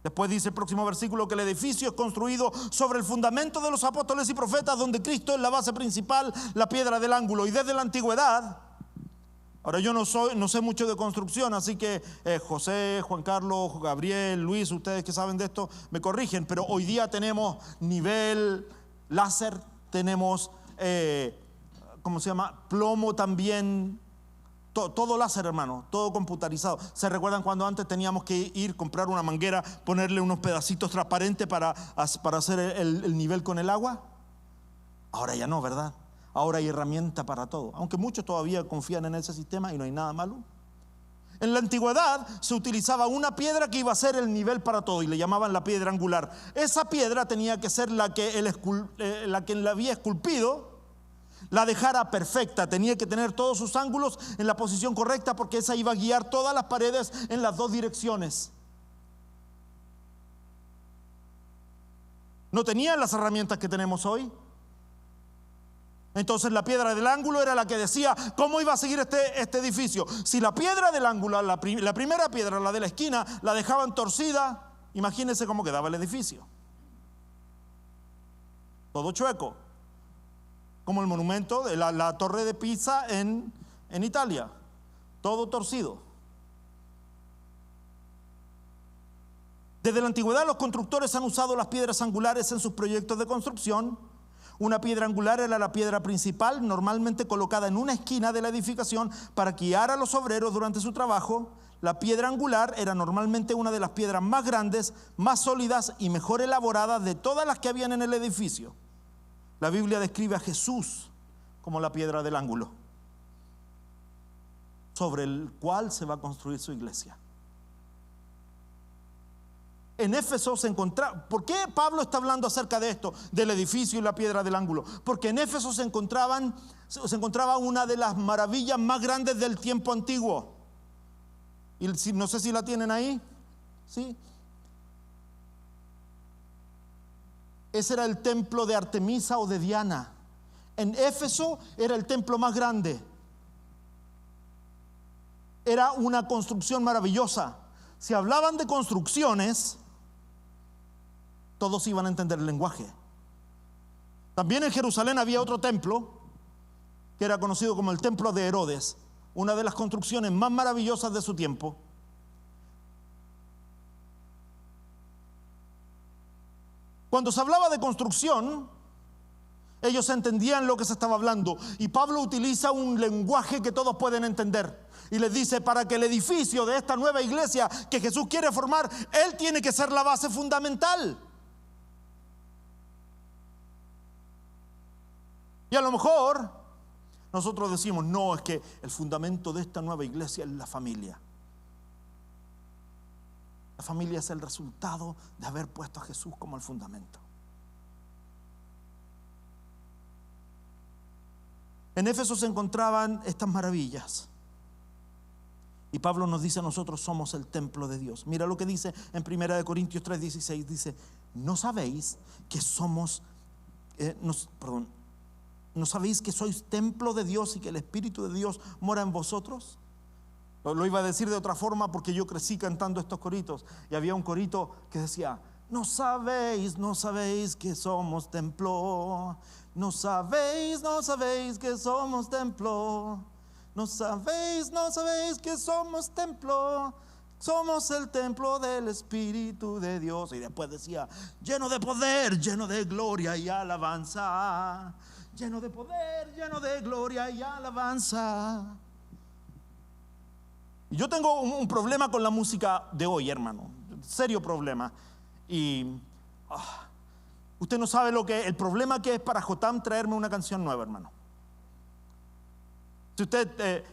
Después dice el próximo versículo que el edificio es construido sobre el fundamento de los apóstoles y profetas, donde Cristo es la base principal, la piedra del ángulo. Y desde la antigüedad, ahora yo no sé mucho de construcción, así que José, Juan Carlos, Gabriel, Luis, ustedes que saben de esto me corrigen, pero hoy día tenemos nivel láser, tenemos ¿cómo se llama? Plomo también, todo láser, hermano, todo computarizado. ¿Se recuerdan cuando antes teníamos que ir, comprar una manguera, ponerle unos pedacitos transparentes para hacer el nivel con el agua? Ahora ya no, ¿verdad? Ahora hay herramienta para todo, aunque muchos todavía confían en ese sistema y no hay nada malo. En la antigüedad se utilizaba una piedra que iba a ser el nivel para todo y le llamaban la piedra angular. Esa piedra tenía que ser la que la había esculpido la dejara perfecta, tenía que tener todos sus ángulos en la posición correcta, porque esa iba a guiar todas las paredes en las dos direcciones. No tenían las herramientas que tenemos hoy. Entonces la piedra del ángulo era la que decía cómo iba a seguir este edificio. Si la piedra del ángulo, la primera piedra, la de la esquina, la dejaban torcida, imagínense cómo quedaba el edificio. Todo chueco, como el monumento de la torre de Pisa en Italia, todo torcido. Desde la antigüedad los constructores han usado las piedras angulares en sus proyectos de construcción. Una piedra angular era la piedra principal, normalmente colocada en una esquina de la edificación para guiar a los obreros durante su trabajo. La piedra angular era normalmente una de las piedras más grandes, más sólidas y mejor elaboradas de todas las que habían en el edificio. La Biblia describe a Jesús como la piedra del ángulo, sobre el cual se va a construir su iglesia. En Éfeso se encontraba. ¿Por qué Pablo está hablando acerca de esto, del edificio y la piedra del ángulo? Porque en Éfeso se encontraba una de las maravillas más grandes del tiempo antiguo. Y no sé si la tienen ahí. ¿Sí? Ese era el templo de Artemisa o de Diana. En Éfeso era el templo más grande. Era una construcción maravillosa. Si hablaban de construcciones, todos iban a entender el lenguaje. También en Jerusalén había otro templo que era conocido como el templo de Herodes, una de las construcciones más maravillosas de su tiempo. Cuando se hablaba de construcción, ellos entendían lo que se estaba hablando, y Pablo utiliza un lenguaje que todos pueden entender y les dice: para que el edificio de esta nueva iglesia que Jesús quiere formar, Él tiene que ser la base fundamental. Y a lo mejor nosotros decimos: no, es que el fundamento de esta nueva iglesia es la familia. La familia es el resultado de haber puesto a Jesús como el fundamento. En Éfeso se encontraban estas maravillas. Y Pablo nos dice: nosotros somos el templo de Dios. Mira lo que dice en 1 Corintios 3:16. Dice: ¿no sabéis que ¿no sabéis que sois templo de Dios y que el Espíritu de Dios mora en vosotros? Lo iba a decir de otra forma porque yo crecí cantando estos coritos. Y había un corito que decía: no sabéis que somos templo. No sabéis que somos templo. No sabéis que somos templo. Somos el templo del Espíritu de Dios. Y después decía: lleno de poder, lleno de gloria y alabanza. Lleno de poder, lleno de gloria y alabanza. Y yo tengo un problema con la música de hoy, hermano. Serio problema. Y usted no sabe el problema que es para Jotam traerme una canción nueva, hermano. Si usted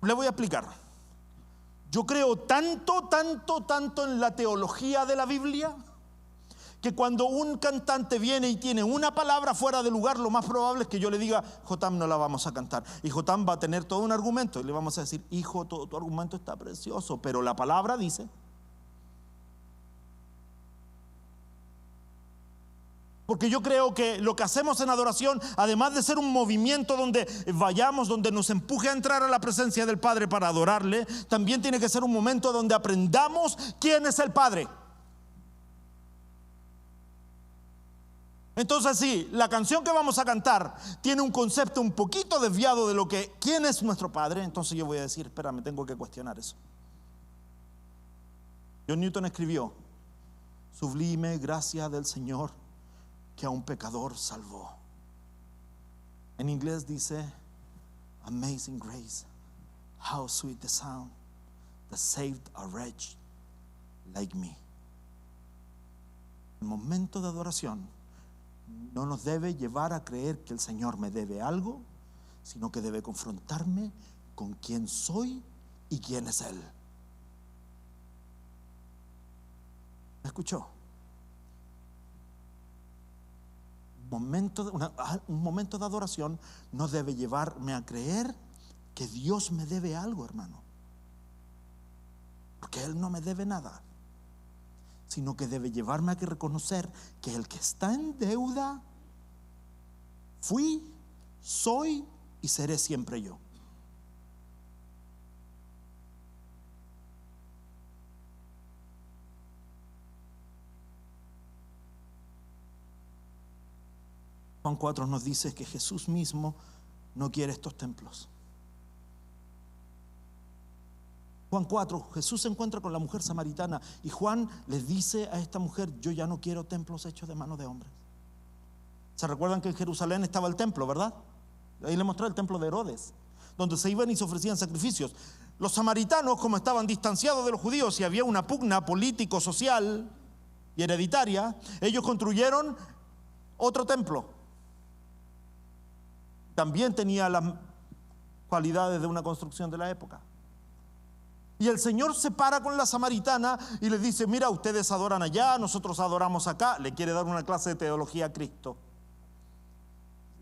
le voy a explicar. Yo creo tanto en la teología de la Biblia, que cuando un cantante viene y tiene una palabra fuera de lugar, lo más probable es que yo le diga: Jotam, no la vamos a cantar. Y Jotam va a tener todo un argumento y le vamos a decir: hijo, todo tu argumento está precioso, pero la palabra dice. Porque yo creo que lo que hacemos en adoración, además de ser un movimiento donde vayamos, donde nos empuje a entrar a la presencia del Padre para adorarle, también tiene que ser un momento donde aprendamos quién es el Padre. Entonces, sí, la canción que vamos a cantar tiene un concepto un poquito desviado de quién es nuestro Padre. Entonces yo voy a decir: espérame, tengo que cuestionar eso. John Newton escribió: sublime gracia del Señor, que a un pecador salvó. En inglés dice: amazing grace, how sweet the sound that saved a wretch like me. El momento de adoración no nos debe llevar a creer que el Señor me debe algo, sino que debe confrontarme con quién soy y quién es Él. ¿Me escuchó? Un momento de adoración no debe llevarme a creer que Dios me debe algo, hermano, porque Él no me debe nada, sino que debe llevarme a reconocer que el que está en deuda fui, soy y seré siempre yo. Juan 4 nos dice que Jesús mismo no quiere estos templos. Juan 4, Jesús se encuentra con la mujer samaritana y Juan le dice a esta mujer: yo ya no quiero templos hechos de manos de hombres. ¿Se recuerdan que en Jerusalén estaba el templo, verdad? Ahí le mostré el templo de Herodes, donde se iban y se ofrecían sacrificios. Los samaritanos, como estaban distanciados de los judíos y había una pugna político, social y hereditaria, ellos construyeron otro templo. También tenía las cualidades de una construcción de la época. Y el Señor se para con la samaritana y le dice: mira, ustedes adoran allá, nosotros adoramos acá. Le quiere dar una clase de teología a Cristo.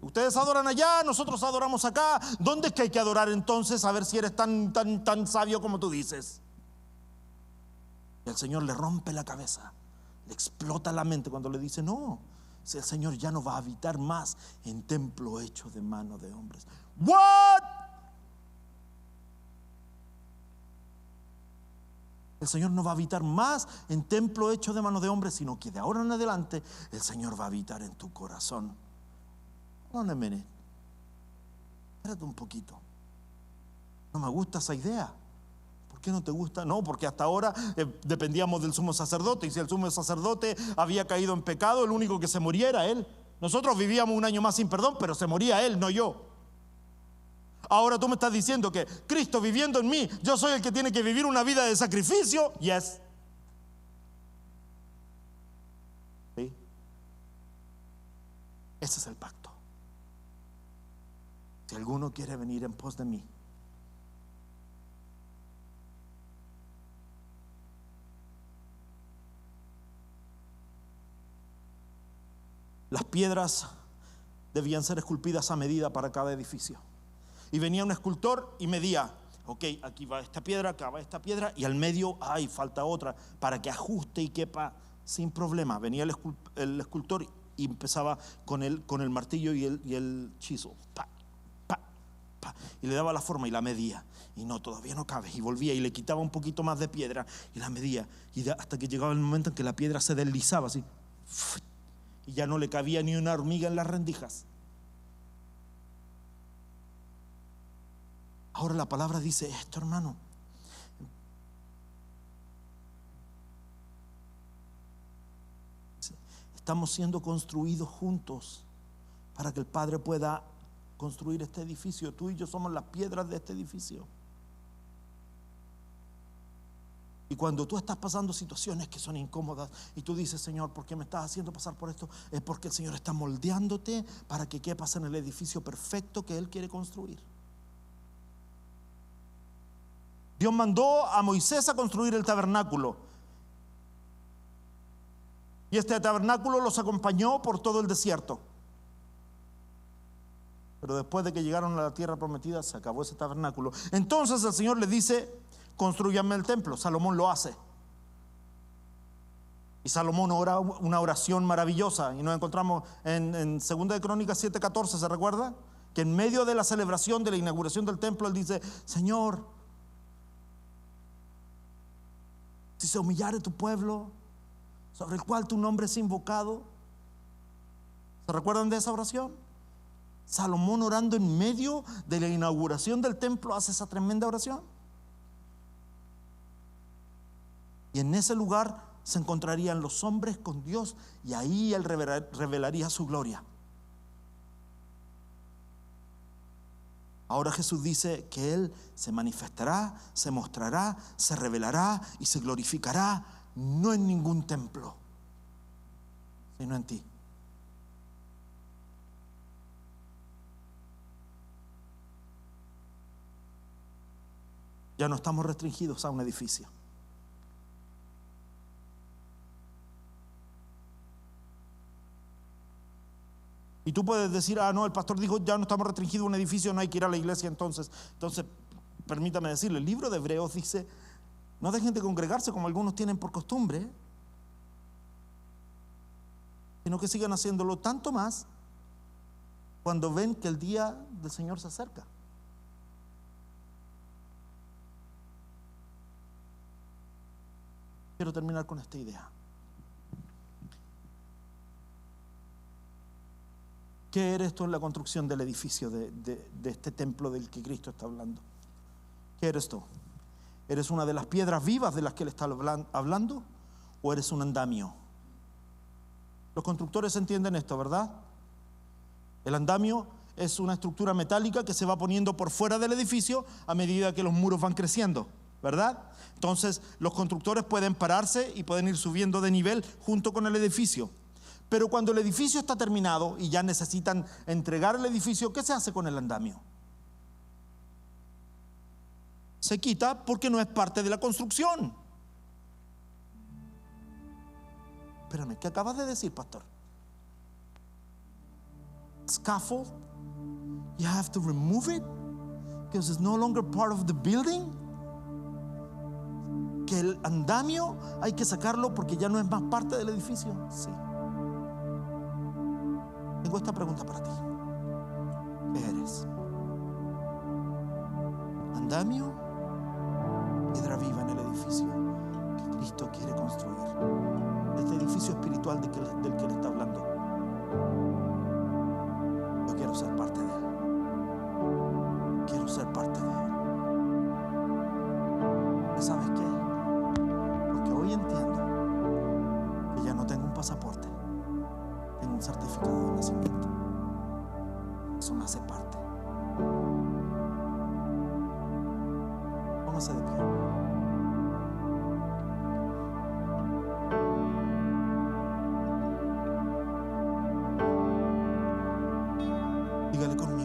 Ustedes adoran allá, nosotros adoramos acá. ¿Dónde es que hay que adorar entonces? A ver si eres tan sabio como tú dices. Y el Señor le rompe la cabeza, le explota la mente cuando le dice: no, si el Señor ya no va a habitar más en templo hecho de mano de hombres. ¿What? El Señor no va a habitar más en templo hecho de mano de hombres, sino que de ahora en adelante el Señor va a habitar en tu corazón. Hold on a minute. Espérate un poquito. No me gusta esa idea. ¿Por qué no te gusta? No, porque hasta ahora dependíamos del sumo sacerdote, y si el sumo sacerdote había caído en pecado, el único que se moría era él. Nosotros vivíamos un año más sin perdón, pero se moría él, no yo. Ahora tú me estás diciendo que Cristo viviendo en mí, yo soy el que tiene que vivir una vida de sacrificio. Yes. ¿Sí? Ese es el pacto. Si alguno quiere venir en pos de mí, las piedras debían ser esculpidas a medida para cada edificio. Y venía un escultor y medía: ok, aquí va esta piedra, acá va esta piedra, y al medio, falta otra, para que ajuste y quepa sin problema. Venía el escultor y empezaba con el martillo y el chisel. Pa, pa, pa. y le daba la forma y la medía. Y no, todavía no cabe. Y volvía y le quitaba un poquito más de piedra y la medía. Hasta que llegaba el momento en que la piedra se deslizaba así. Y ya no le cabía ni una hormiga en las rendijas. Ahora la palabra dice esto, hermano. Estamos siendo construidos juntos para que el Padre pueda construir este edificio. Tú y yo somos las piedras de este edificio. Y cuando tú estás pasando situaciones que son incómodas y tú dices, Señor, ¿por qué me estás haciendo pasar por esto? Es porque el Señor está moldeándote para que quepas en el edificio perfecto que Él quiere construir. Dios mandó a Moisés a construir el tabernáculo. Y este tabernáculo los acompañó por todo el desierto. Pero después de que llegaron a la tierra prometida, se acabó ese tabernáculo. Entonces el Señor le dice, construyanme el templo. Salomón lo hace. Y Salomón ora una oración maravillosa. Y nos encontramos en 2 de Crónicas 7:14, ¿se recuerda? Que en medio de la celebración de la inauguración del templo, él dice, Señor, si se humillare tu pueblo, sobre el cual tu nombre es invocado. ¿Se recuerdan de esa oración? Salomón, orando en medio de la inauguración del templo, hace esa tremenda oración. Y en ese lugar se encontrarían los hombres con Dios, y ahí Él revelaría su gloria. Ahora Jesús dice que Él se manifestará, se mostrará, se revelará y se glorificará, no en ningún templo, sino en ti. Ya no estamos restringidos a un edificio. Y tú puedes decir, no, el pastor dijo, ya no estamos restringidos a un edificio, no hay que ir a la iglesia entonces. Entonces, permítame decirle, el libro de Hebreos dice, no dejen de congregarse como algunos tienen por costumbre, sino que sigan haciéndolo tanto más cuando ven que el día del Señor se acerca. Quiero terminar con esta idea. ¿Qué eres tú en la construcción del edificio de este templo del que Cristo está hablando? ¿Qué eres tú? ¿Eres una de las piedras vivas de las que Él está hablando? ¿O eres un andamio? Los constructores entienden esto, ¿verdad? El andamio es una estructura metálica que se va poniendo por fuera del edificio a medida que los muros van creciendo, ¿verdad? Entonces los constructores pueden pararse y pueden ir subiendo de nivel junto con el edificio. Pero cuando el edificio está terminado y ya necesitan entregar el edificio, ¿qué se hace con el andamio? Se quita porque no es parte de la construcción. Espérame, ¿qué acabas de decir, pastor? Scaffold, you have to remove it because it's no longer part of the building. Que el andamio hay que sacarlo porque ya no es más parte del edificio. Sí. Tengo esta pregunta para ti. ¿Qué eres? ¿Andamio? ¿Piedra viva en el edificio que Cristo quiere construir? Este edificio espiritual del que Él está hablando. Yo quiero ser parte de Él. Quiero ser parte de Él. ¿Sabes qué? Porque hoy entiendo que ya no tengo un pasaporte. Tengo un certificado de nacimiento. Eso me hace parte. Póngase de pie. Dígale conmigo.